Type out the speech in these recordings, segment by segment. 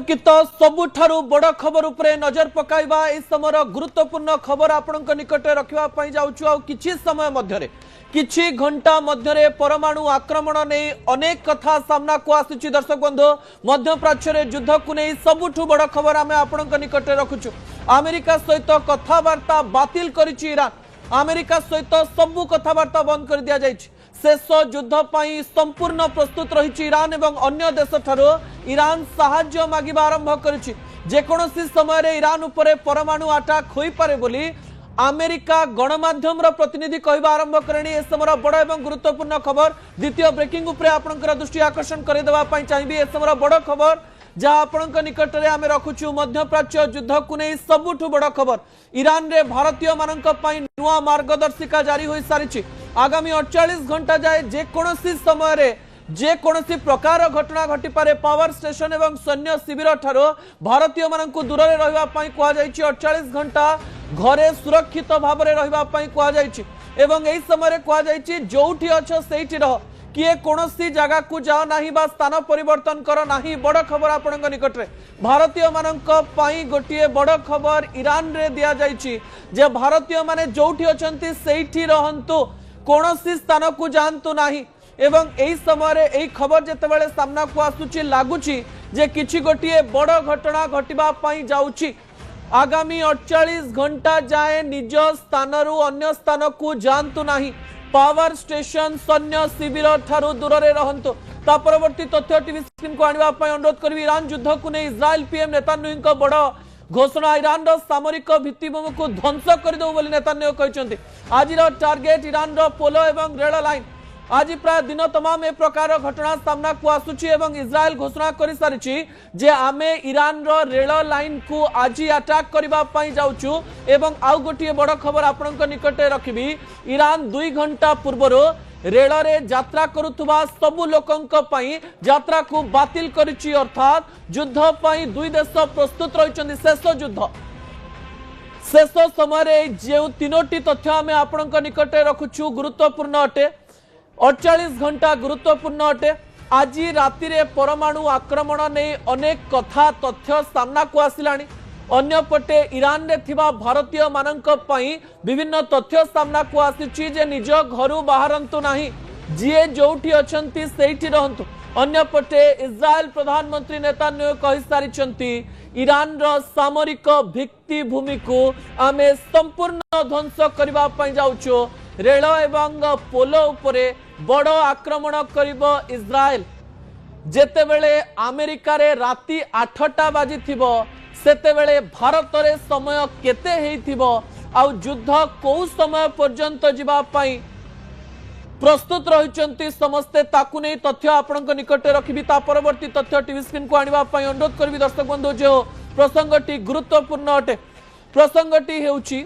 आतंकित सबुठारु बड़ खबर उपरे नजर पकाइबा इस समय गुरुत्वपूर्ण खबर आपणक निकटे रखिबा पई जाउछु आ किछि समय मध्यरे किछि घंटा मध्यरे परमाणु आक्रमण नै अनेक कथा सामना को आसुछि। दर्शक बंधु मध्य प्राच्य रे युद्ध को नै सबुठु बड़ खबर आमे आपणक निकटे रखुछु। अमेरिका सहित कथावार्ता बातिल करिछि ईरान। अमेरिका सहित सबु कथावार्ता बंद कर दिया जाइछि। शेष युद्ध पाई संपूर्ण प्रस्तुत रही ईरान एवं अन्य देश ठारो ईरान साहाय्य मागिबा आरंभ करिछि। जेकोसी समय रे ईरान उपरे परमाणु अटैक होई पारे बोली अमेरिका गणमाध्यम प्रतिनिधि कहबा आरंभ करेनी। ए समय बड़ एवं गुरुत्वपूर्ण खबर द्वितीय ब्रेकिंग उपरे आपनकर दृष्टि आकर्षण करे देबा पई चाहिबी। ए समय बड़ खबर जहाँ आपणक निकट में आम रखुचु मध्य प्राच्य युद्ध को नहीं सबुठु बड़ खबर। ईरान रे भारतीय मानक पई नुआ मार्गदर्शिका जारी हो सारी। आगामी 48 घंटा जाए जेकोसी समय रे जेकोसी प्रकार घटना घटी पारे। पावर स्टेशन एवं सैन्य शिविर ठारो भारतीय मानक दूर रहिबा पई कुआ जायछि। 48 घंटा घरे सुरक्षित भाव में रहिबा पई कुआ जायछि एवं एही समय रे कुआ जायछि जोठी अछो सेठी रह किए कोनोसी जगह को जाओ नहीं बा स्थान परिवर्तन कर नहीं। बड़ खबर आपणक निकट रे भारतीय मानक पई गोटिए बड़ खबर ईरान रे दिया जायछि जे भारतीय माने जोठी अछंती सेठी रहंतु कोनोसी स्थान को जानतु नहीं। एवं एही समय रे एही खबर जेतेबेले सामना को आसुछि लागुछि जे किछि गोटिए बड़ घटना घटिबा पई जाउछि। आगामी 48 घंटा जाए निज स्थानरु अन्य स्थान को जानतु नहीं। पावर स्टेशन सैन्य शिविर ठारू दूर रे रहंतु। ता परवर्ती तथ्य टीवी स्क्रीन को आनिबा पई अनुरोध करबी। ईरान युद्ध को नै इस्राएल पीएम नेतान्याहू को बड़ घोषणा। ईरान रो सामरिक भित्तिभूमि को ध्वंस कर दो बोली नेतान्याहू कहचंती। आज रो टार्गेट ईरान रो पोलो एवं रेल लाइन। आज प्राय दिन तमाम ए प्रकार घटना सामना को आसुछि एवं इस्राएल घोषणा कर सारिछि जे आमे ईरान रो रेल लाइन को आज अटैक करबा पई जाउछु। एवं आउ गोटिए बड़ खबर आपनक निकटे रखिबी। ईरान 2 घंटा पूर्वरो रेल रे यात्रा करुथुबा सबु लोकंक पई यात्रा को बातिल करिछि। अर्थात युद्ध पई दुई देश प्रस्तुत रहिछन्ति। शेष युद्ध शेष समय रे जे तीनोटी तथ्य आमे आपनक निकटे रखुछु गुरुत्वपूर्ण अटे। 48 घंटा गुरुत्वपूर्ण अटे। आज राति रे परमाणु आक्रमण नहीं अनेक कथा तथ्य सामना को आसिलानी। अन्यपटे ईरान रे थिबा भारतीय मानक पई विभिन्न तथ्य सामना को आसिछि जे निज घरु बाहरंतु नाही जिए जोठी अछंती सेठी रहंतु। अन्यपटे इस्राएल प्रधानमंत्री नेतान्याहू कहि सारिछंती ईरान रो सामरिक भित्तिभूमि को आमे संपूर्ण ध्वंस करबा पई जाउछु। रेल एवं पोलो उपरे बड़ आक्रमण करिबो इस्राएल। जेतेबेले अमेरिका रे राति 8टा बाजी थिबो सेतेबेले भारत रे समय केते हेइथिबो आउ युद्ध को समय पर्यंत जिबा पई प्रस्तुत रहिचंती समस्ते ताकु नै तथ्य आपनक निकटे रखिबी। ता परवर्ती तथ्य टीवी स्क्रीन को आनिबा पई अनुरोध करबी। दर्शक बंधु जो प्रसंगटी गुरुत्वपूर्ण अटे। प्रसंगटी हेउची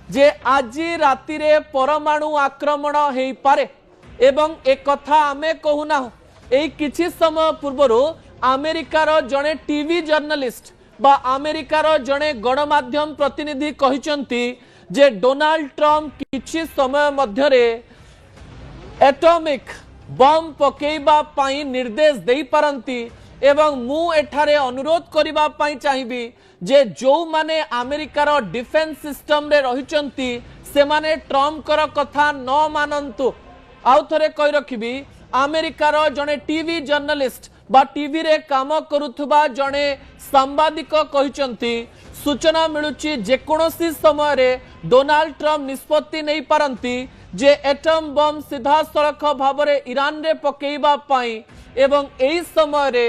जे आज राति रे परमाणु आक्रमण हेई पारे एवं एक कथा आमे कहूना। एई किछि समय पूर्वरो अमेरिकार जड़े टीवी जर्नलिस्ट बा अमेरिकार जड़े गणमाध्यम प्रतिनिधि कहिचंती जे डोनाल्ड ट्रम्प किछि समय मध्यरे एटॉमिक बम पकेइबा पाई निर्देश देई पारंती एवं मु एठारे अनुरोध करिबा पाई चाहिबी जे जो माने अमेरिकार डिफेंस सिस्टम रे रहिचंती से माने ट्रम्प कर कथा न मानंतु। आउ थरे कहि रखिबी अमेरिकार जने टीवी जर्नलिस्ट बा टीवी रे काम करुथुबा जने सांबादिक कहिचंती सूचना मिलुची जेकोसी समय रे डोनाल्ड ट्रम्प निष्पत्ति नहीं पारंती जे एटम बम सीधा सड़क भाव रे ईरान रे पकेइबा पाई एवं एही समय रे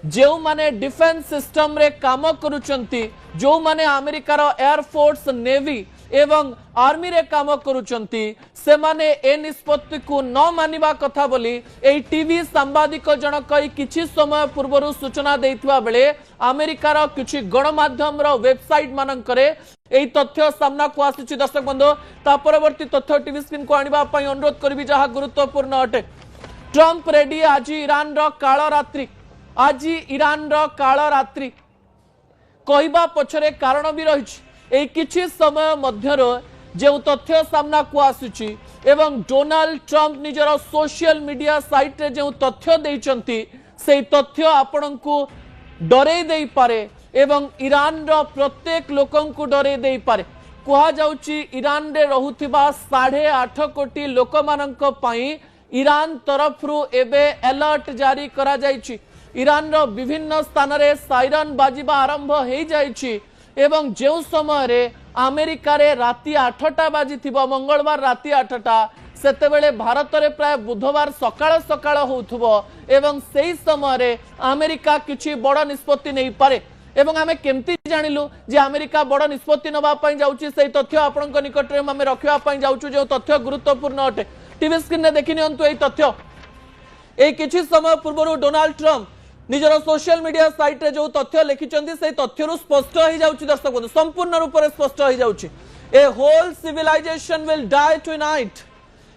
जो माने डिफेंस सिस्टम रे काम करुचंती जो माने अमेरिकार एयरफोर्स नेवी एवं आर्मी रे काम करुचंती से माने ए निष्पत्ति को न मानिबा कथा बोली ए टीवी सांबादिक जनक किछि समय पूर्व सूचना देइथिबा बेले अमेरिकार किछि गणमाध्यम रो वेबसाइट मानकरे एई तथ्य सामना को आसुछि। दर्शक बंधु ता परवर्ती तथ्य टीवी स्क्रीन को आनिबा पई अनुरोध करबी जहा गुरुत्वपूर्ण अटे। ट्रम्प रेडी आज ईरान रो काल रात्रि। आज ईरान रो काल रात्रि कहबा पछरे कारण भी रहिछि। एई किछि समय मध्यरो जो तथ्य सामना को आसुछि एवं डोनाल्ड ट्रम्प निजर सोशल मीडिया साइट रे जो तथ्य देइचंती से तथ्य आपनकु डरे दे पारे एवं ईरान रो प्रत्येक लोकन को डरे दे पारे। कहा जाउची ईरान रे रहुथिबा 8.5 कोटी लोक मानक पई ईरान तरफरु एबे अलर्ट जारी करा जायछि। ईरान रो विभिन्न स्थान रे साइरन बाजिबा आरंभ हो जायछि एवं जो समय रे अमेरिका रे राति 8टा बाजी थिबो मंगलवार राति 8टा सेतेबेले भारत रे प्राय बुधवार सकाळ सकाळ होउथबो एवं सेही समय रे अमेरिका किछि बड़ निष्पत्ति नै पारे एवं आमे केमती जानिलु जे अमेरिका बड़ निष्पत्ति नबा पई जाउची सेही तथ्य आपनक निकट रे आमे रखिबा पई जाउछु जो तथ्य गुरुत्वपूर्ण अटे। टीवी स्क्रीन रे देखि नियंतु एही तथ्य। ए किछि समय पूर्वरु डोनाल्ड ट्रम्प निजर सोशल मीडिया साइट रे जो तथ्य लिखिचंदी से तथ्य रु स्पष्ट हो जाउची दर्शक बंधु संपूर्ण रूप से स्पष्ट हो जाउची। A whole civilization will die tonight.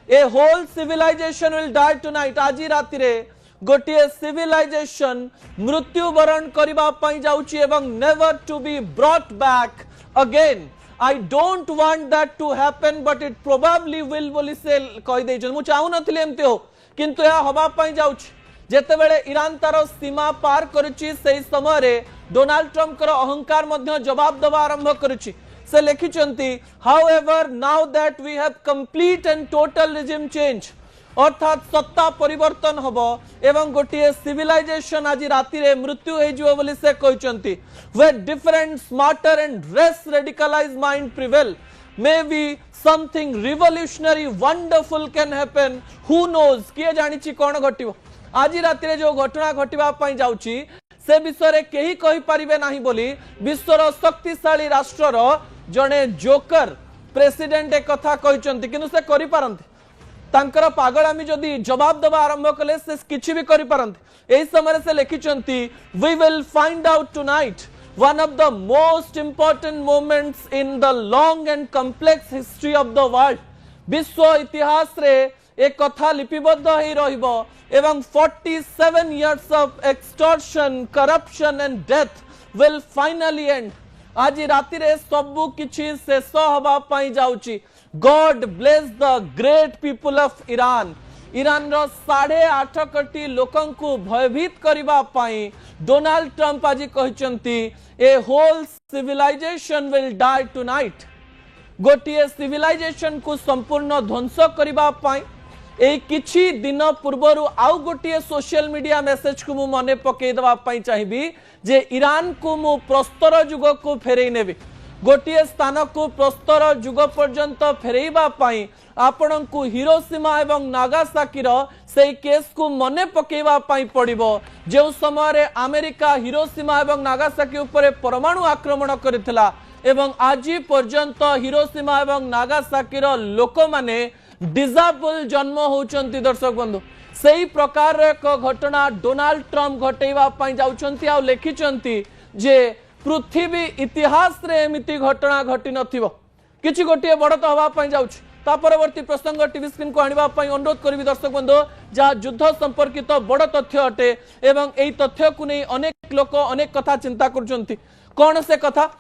A whole civilization will die tonight. आज राति रे गोटे सिविलाइजेशन मृत्युवरण करबा पई जाउची एवं never to be brought back again. I don't want that to happen but it probably will बोली से कहि दै छ। मु चाहू नथिले एमते हो किंतु या हबा पई जाउची। जेतेबेले ईरान तार सीमा पार करिछि सेही समय रे डोनाल्ड ट्रम्प कर अहंकार मध्य जवाब दबा आरंभ करिछि। से लिखिचंती however now that we have complete and total regime change अर्थात सत्ता परिवर्तन हबो एवं गोटे सिविलाइजेशन आज राति रे मृत्यु हे जिवो बोली से कहिचंती। where different smarter and less radicalized mind prevail maybe something revolutionary wonderful can happen who knows। किए जानिछि कोन घटिबो आज राति रे जो घटना घटिबा पई जाउची से विषय रे केही कहि परिबे नाही बोली विश्वर शक्तिशाली राष्ट्र रो जने जोकर प्रेसिडेंट एक कथा कहिचंती किंतु से करि पारंती तांकर पागलामी जदि जवाब दबा आरंभ कले से किछि भी करि पारंती। एही समय से लिखिचंती we will find out tonight one of the most important moments in the long and complex history of the world। विश्व इतिहास रे एक कथा लिपिबद्ध ही रहिबो एवं 47 years of extortion corruption and death will finally end। आज राति रे सबु किछि शेष हबा पई जाउची। God bless the great people of Iran। Iran रो 8.5 कोटी लोकन को भयभीत करिबा पई डोनाल्ड ट्रम्प आज कहिचंती a whole civilization will die tonight. गोटिए सिविलाइजेशन को संपूर्ण ध्वंस करिबा पई ए किछि दिन पूर्वरु आउ गोटिए सोशल मीडिया मेसेज को मु मने पके दबा पई चाहिबी जे ईरान को मु प्रस्तर युग को फेरई नेबी। गोटिए स्थान को प्रस्तर युग पर्यंत फेरईबा पई आपण को हिरोशिमा एवं नागासाकी रो सेही केस को मने पकेबा पई पड़िबो जे समय रे अमेरिका हिरोशिमा एवं नागासाकी ऊपर परमाणु आक्रमण करथिला एवं आज पर्यंत हिरोशिमा एवं नागासाकी रो लोक माने डिजाबल जन्म होचंती। दर्शक बंधु सेही प्रकार एक घटना डोनाल्ड ट्रम्प घटेबा पई जाउचंती आ लिखिचंती जे पृथ्वी इतिहास रे एमिति घटना घटी नथिबो किछि गोटिए बड़ तो हवा पई जाउछि। ता परवर्ती प्रसंग टीवी स्क्रीन को आनिबा पई अनुरोध करबी दर्शक बंधु जहाँ युद्ध संपर्कित बड़ तथ्य अटे एवं एई तथ्य को नै अनेक लोक अनेक कथा चिंता करचंती। कोन से कथा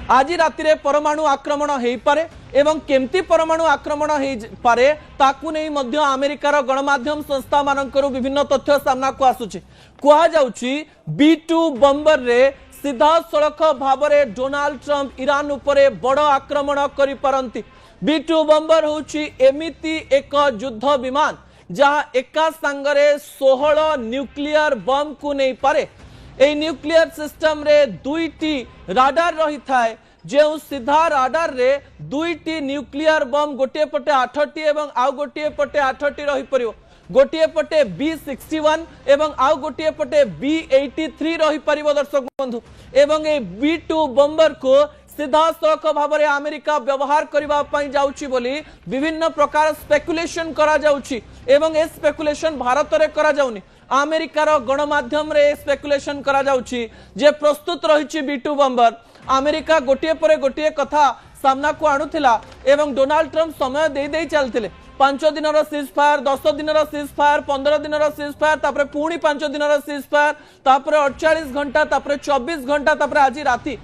आज राति रे परमाणु आक्रमण हेई पारे एवं केमती परमाणु आक्रमण हेई पारे ताकू नै मध्य अमेरिकार गणमाध्यम संस्था मानकर विभिन्न तथ्य सामना को आसुछि। कुआ जाउछि B2 बम्बर रे सीधा सड़क भाव में डोनाल्ड ट्रम्प ईरान उपरे बड़ आक्रमण करि पारंती। B2 बम्बर होची एमिति एक युद्ध विमान जहाँ एका संगरे 16 न्यूक्लियर बम को नहीं पारे। ए न्यूक्लियर सिस्टम रे दुईटी राडार रही थाए जो सीधा राडार रे दुईटी न्यूक्लियर बम गोटे पटे 8टी एवं आउ गोटे पटे 8टी रही परियो। गोटे पटे B61 एवं आउ गोटे पटे B83 रही परिबो। दर्शक बंधु एवं ए B2 बम्बर को सीधा सड़क भाव में अमेरिका व्यवहार करबा पई जाउची बोली विभिन्न प्रकार स्पेकुलेशन करा जाउची एवं ए स्पेकुलेशन भारत रे करा जाउनी अमेरिकार गणमाध्यम रे स्पेकुलेशन करा जाउची जे प्रस्तुत रहिची B2 बम्बर। अमेरिका गोटे परे गोटे कथा सामना को आणुथिला एवं डोनाल्ड ट्रम्प समय दे दे चलथिले 5 दिनर सीज फायर 10 दिनर सीज फायर 15 दिनर सीज फायर तापरे पुणी 5 दिनर सीज फायर तापरे 48 घंटा तापरे 24 घंटा तापरे आज राति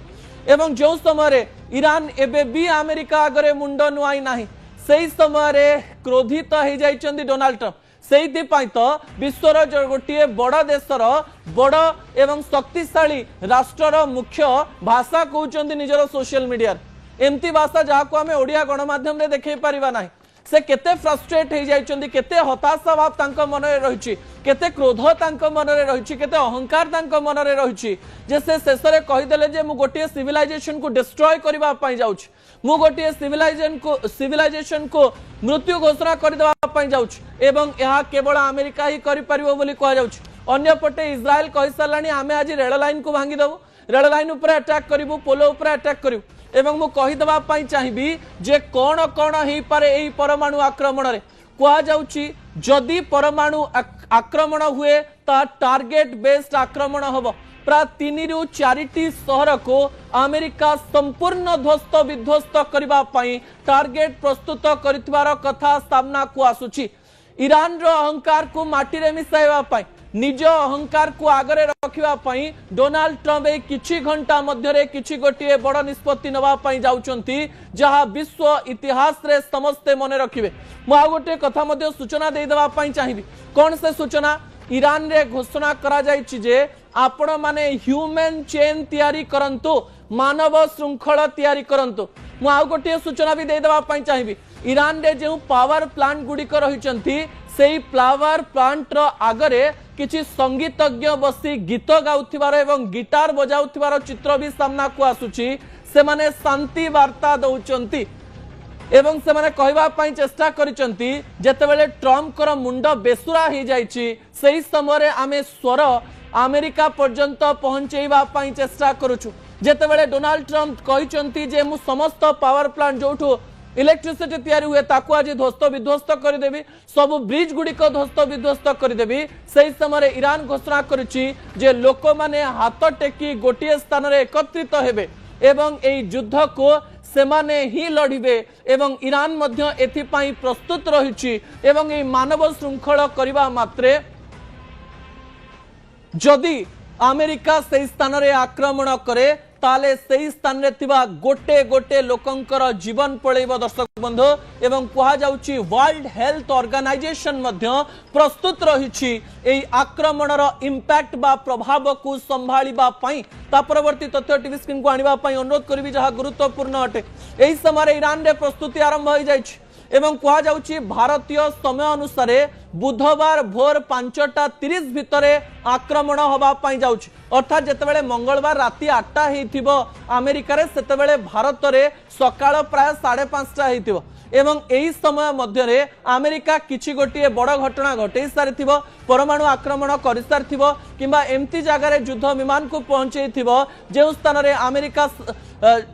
एवं जो समय ईरान एबे भी अमेरिका आगरे मुंड नुआई नाही सेही समय क्रोधित हो जाइछन्ती डोनाल्ड ट्रम्प। से तो विश्वर गोटे बड़ देशर बड़ एवं शक्तिशाली राष्ट्रर मुख्य भाषा कहते निजर सोशल मीडिया एमती भाषा जहाँ को आम ओडिया गणमाध्यम देखे पारिबा नाही से केते फ्रस्ट्रेट हो जाइछन्ती केते हताशा भाव तांको मन रे रहिछि केते क्रोध तांको मन रे रहिछि केते अहंकार तांको मन रे रहिछि जे से शेष रे कहि देले जे मु गोटे सिविलाइजेशन को डिस्ट्रॉय करबा पई जाउछि मु गोटे सिविलाइजेशन को मृत्यु घोषणा कर देबा पई जाउछि एवं यहा केवल अमेरिका ही करि परिबो बोली कहा जाउछि अन्य पटे इजराइल कहि सरलानी आमे आज रेल लाइन को भांगी देबो रेल लाइन ऊपर अटैक करिवो पोलो ऊपर अटैक करिवो एवं मु कहिदबा पई चाहिबी जे कोन कोन ही पारे एई परमाणु आक्रमण रे कहा जाउछि जदि परमाणु आक्रमण हुए ता टार्गेट बेस्ड आक्रमण हबो प्राय 3 रु 4टी शहर को अमेरिका संपूर्ण ध्वस्त विध्वस्त करबा पई टार्गेट प्रस्तुत करथिबार कथा सामना को आसुछि ईरान रो अहंकार को माटी रे मिसाइबा पई निज अहंकार को आगरे रखिबा पई डोनाल्ड ट्रम्प ए किछि घंटा मध्यरे किछि गोटिए बड़ निष्पत्ति नबा पई जाउचंती जहा विश्व इतिहास रे समस्ते मने रखिबे मु आ गोटे कथा मध्य सूचना दे देबा पई चाहिबी कोन से सूचना ईरान रे घोषणा करा जायछि जे आपण माने ह्यूमन चेन तयारी करंतु मानव श्रृंखला तयारी करंतु मु आ गोटे सूचना भी दे देबा पई चाहिबी ईरान रे जे पावर प्लांट गुडी रहिचंती सेई पावर प्लांट रो आगरे किछि संगीतज्ञ बसी गीत गाउथिबार एवं गिटार बजाउथिबार चित्र भी सामना को आसुछि से माने शांति वार्ता दउचंती एवं से माने कहबा पई चेष्टा करिसंती जेतेबेले ट्रम्प कर मुंड बेसुरा ही जाइछि सेही समय रे आमे स्वर अमेरिका पर्यंत पहुंचेबा पई चेष्टा करूछु जेतेबेले डोनाल्ड ट्रम्प कहिसंती जे मु समस्त पावर प्लांट जोठो इलेक्ट्रिसिटी तैयारी हुए ताकू आज ध्वस्त विध्वस्त करदेवी सब ब्रिज गुड़िक ध्वस्त विध्वस्त करदेवी से समय ईरान घोषणा करुच्ची जे लोक माने हाथ टेकी गोटे स्थान रे एकत्रित हेबे एवं एई युद्ध को सेमाने ही लड़िबे एवं ईरान मध्य एथिपाई प्रस्तुत रहिछि एवं एई मानव श्रृंखला करबा मात्रे जदि अमेरिका से स्थान रे आक्रमण करे ताले सही स्थान रे थिबा गोटे गोटे लोकंकर जीवन पळेब दर्शक बंधु एवं कहा जाउची वर्ल्ड हेल्थ ऑर्गेनाइजेशन मध्य प्रस्तुत रहिछि एई आक्रमणर इंपैक्ट बा प्रभाव को संभाळिबा पई ता परवर्ती तथ्य टीवी स्क्रीन को आनिबा पई अनुरोध करबी जहा गुरुत्वपूर्ण अटे एई समय ईरान रे प्रस्तुति आरंभ हो जाइछि एवं कहा जाउची भारतीय समय अनुसार बुधवार भोर 5:30 भितरे आक्रमण हवा पाई जाउची अर्थात जेतेबेले मंगलवार राति 8टा हेथिबो अमेरिका रे सेतेबेले भारत रे सकाळ प्राय 5:30 हेथिबो एवं एही समय मध्यरे अमेरिका किछि गोटिए बड़ घटना घटै सारिथिबो परमाणु आक्रमण करि सारिथिबो किंबा एमती जगह रे युद्ध विमान को पहुंचैथिबो जे स्थान रे अमेरिका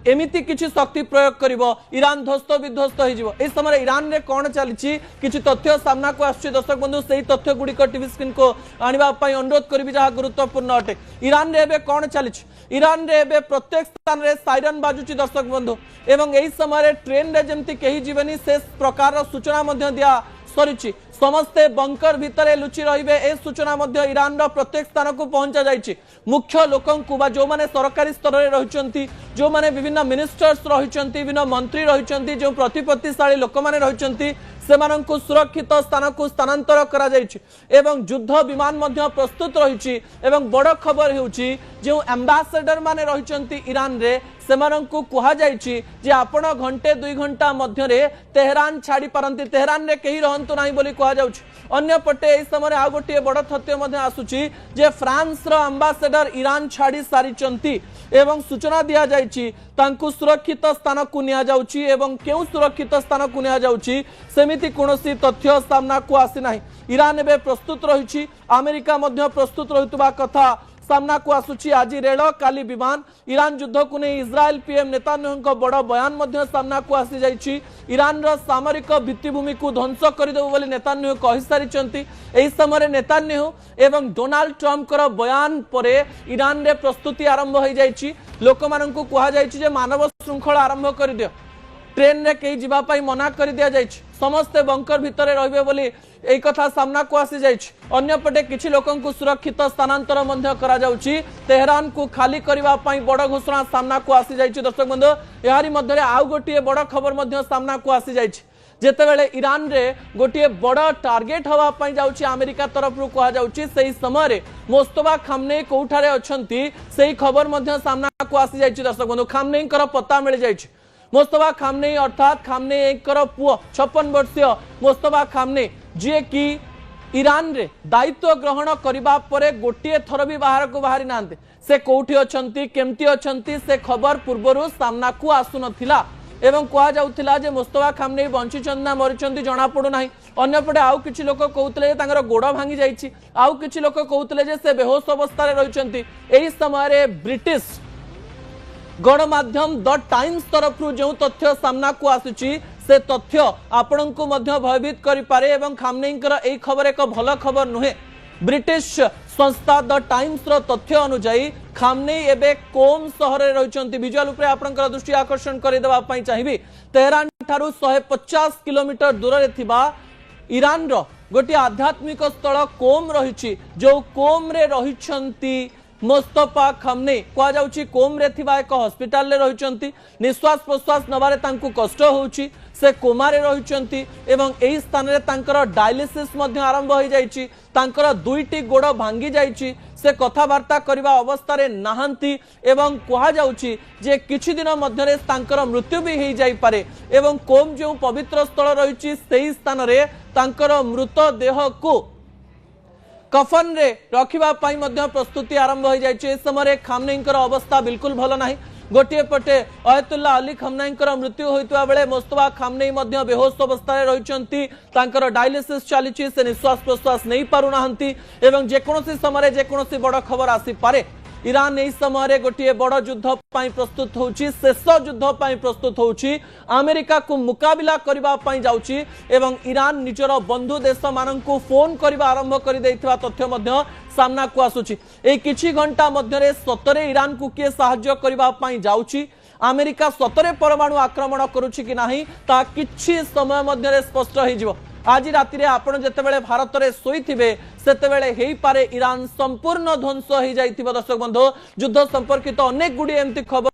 एमिति किछि शक्ति प्रयोग करिवो ईरान ध्वस्त विध्वस्त हो जिवो ए समय ईरान रे कोन चलिछि किछि तथ्य सामना को आछी दर्शक बंधु सेही तथ्य गुडी को टीवी स्क्रीन को आनिबा पई अनुरोध करबी जहा गुरुत्वपूर्ण अटे ईरान रे एबे कोन चलिछि ईरान रे एबे प्रत्येक स्थान रे साइरन बाजुछि दर्शक बंधु एवं एही समय ट्रेन रे जेमति केही जीवनी से प्रकार सूचना मध्य दिया सरिछि समस्ते बंकर भितरे लुचि रहिबे ए सूचना मध्य ईरान रो प्रत्येक स्थान को पहुंचा जाइछि मुख्य लोकंकु बा जो माने सरकारी स्तर रे रहिचंती जो माने विभिन्न मिनिस्टर्स रहिचंती विभिन्न मंत्री रहिचंती जो प्रतिपत्तिशाली लोक माने रहिचंती सेमानंकु सुरक्षित स्थान को स्थानांतर करा जाइछि एवं युद्ध विमान मध्य प्रस्तुत रहिछि एवं बड़ खबर हेउछि जो एम्बेसडर माने रहिचंती ईरान रे सेमानंकु कुहा जाइछि जे आपण घंटे 2 घंटा मध्य रे तेहरान छाड़ी पारंती तेहरान रे केही रहंतु नाही बोली कुहा जाउछि अन्य पटे एही समय आ गोटे बड़ तथ्य मध्य आसुछि जे फ्रांस रो एम्बेसडर ईरान छाड़ी सारिचंती एवं सूचना दिया जाइछि तांकु सुरक्षित स्थान को निया जाउछि एवं केउ सुरक्षित स्थान को निया जाउछि सेमिति कोनोसी तथ्य सामना को आसी नाही ईरान एबे प्रस्तुत रहिछि अमेरिका मध्य प्रस्तुत रहितबा कथा सामना को आसुछि आज रेल काली विमान ईरान युद्ध को नहीं इजराइल पीएम नेतान्याहू बड़ बयान मध्य सामना को आसी जाइछि ईरान रो सामरिक भित्तिभूमि को ध्वंस करदेबो बोली नेतान्याहू कहि सारिचंती एही समय नेतान्याहू एवं डोनाल्ड ट्रम्प कर बयान परे ईरान रे प्रस्तुति आरंभ हो जाइछि लोक माननकु कहा जाइछि जे मानव श्रृंखला आरंभ कर दियो ट्रेन रे कई जीवा पाई मना कर दिया जाइछि समस्ते बंकर भितरे रहिबे बोली एई कथा सामना को आसी जाइछि अन्य पटे किछि लोकंकु सुरक्षित स्थानांतर मध्य करा जाउछि तेहरान को खाली करबा पाई बड़ घोषणा सामना को आसी जाइछि दर्शक बंधु यारी मध्यरे आउ गोटिए बड़ खबर मध्य सामना को आसी जाइछि जेतेबेले ईरान रे गोटे बड़ टार्गेट हवा पाई जाउची अमेरिका तरफ रु कहा जाउची सेही समय रे मोस्तफा खामनेई कोठारे अछंती सेही खबर मध्य सामना को आसी जाइची दर्शक बंधु खामनेई कर पता मिल जाइची मोस्तफा खामनेई अर्थात खामनेई कर पुओ 56 वर्षीय मोस्तफा खामनेई जे कि ईरान रे दायित्व ग्रहण करिबा परे गोटे थर भी बाहर को बाहरी नांते से कोठी अछंती केमती अछंती से खबर पूर्वरु सामना को आसु नथिला एवं कहा जाउथिला जे मुस्तफा खामनेई बंचिचंद ना मरिचंदी जणा पडु नाही अन्यपटे आउ किछि लोक कहउतले जे तांगर गोड़ भांगी जाइछि आउ किछि लोक कहउतले जे से बेहोश अवस्था रे रहिचंती एही समय रे ब्रिटिश गणमाध्यम द टाइम्स तरफ रु जो तथ्य सामना को आसुची से तथ्य आपण को मध्य भयभीत करि पारे एवं खामनेईकर एही खबर एक भल खबर नुहे ब्रिटिश संस्था द टाइम्स रो तथ्य अनुसार खामनेई एबे कोम शहर रे रहिचंती विजुअल उपरे आपनकर दृष्टि आकर्षण करि देबा पई चाहिबी तेहरान ठारू 150 किलोमीटर दूर रे थिबा ईरान रो गोटी आध्यात्मिक स्थल कोम रहिछि जो कोम रे रहिचंती मुस्तफा खामनेई कहा जाउची कोम रे थिबा एक हॉस्पिटल रे रहिचंती निश्वास प्रश्वास नबारे तांकु कष्ट होउची से कोमा रे रहिचंती एवं एही स्थान रे तांकर डायलिसिस मध्ये आरंभ होई जाइची तांकर दुईटी गोड़ भांगी जाइची से कथावार्ता करिबा अवस्था रे नाहंती एवं कहा जाउची जे किछि दिन मध्ये रे तांकर मृत्यु भी हेई जाई पारे एवं कोम जो पवित्र स्थल रहिची सेही स्थान रे तांकर मृत देह को कफन रे रखिबा पाई मध्य प्रस्तुति आरंभ हो जाइए इस समय खामनेईकर अवस्था बिल्कुल भल नाही गोटे पटे अयतुल्ला अली खामनेईकर मृत्यु होइतबा बेले मुस्तफा खामनेई मध्य बेहोश अवस्था रे रहिचंती तांकर डायलिसिस चलीची से निश्वास प्रश्वास नहीं पारु नाहंती एवं जेकोनोसी समय जेकोनोसी बड़ खबर आसी पारे ईरान एही समय गोटे बड़ युद्ध पाई प्रस्तुत होउची शेष युद्ध पाई प्रस्तुत होउची अमेरिका को मुकाबिला करिबा पाई जाउची एवं ईरान निजर बंधु देश माननकु फोन करिबा आरंभ करि दैथिबा तथ्य मध्य सामना को आसुची ए किछि घंटा मध्य रे सतरे ईरान को किए सहाय्य करिबा पाई जाउची अमेरिका सतरे परमाणु आक्रमण करूची कि नाही ता किछि समय मध्य रे स्पष्ट होई जिवो आज राति रे आपण जेतेबेले भारत रे सोईथिबे सेतेबेले हेई पारे ईरान संपूर्ण ध्वंस हो जाइथिबो दर्शक बंधु युद्ध संपर्कित अनेक गुडी एमती खबर